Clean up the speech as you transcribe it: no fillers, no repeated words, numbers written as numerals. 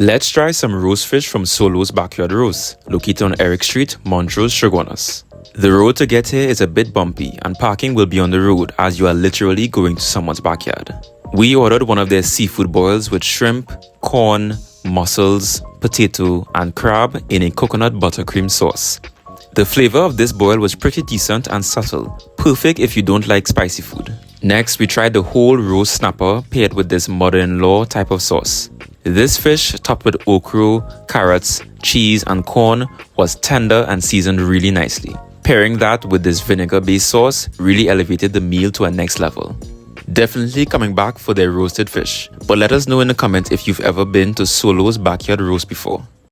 Let's try some roast fish from Solo's Backyard Roast, located on Eric Street, Montrose, Chaguanas. The road to get here is a bit bumpy and parking will be on the road as you are literally going to someone's backyard. We ordered one of their seafood boils with shrimp, corn, mussels, potato and crab in a coconut buttercream sauce. The flavor of this boil was pretty decent and subtle, perfect if you don't like spicy food. Next, we tried the whole roast snapper paired with this mother-in-law type of sauce. This fish, topped with okra, carrots, cheese and corn, was tender and seasoned really nicely. Pairing that with this vinegar-based sauce really elevated the meal to a next level. Definitely coming back for their roasted fish, but let us know in the comments if you've ever been to Solo's Backyard Roast before.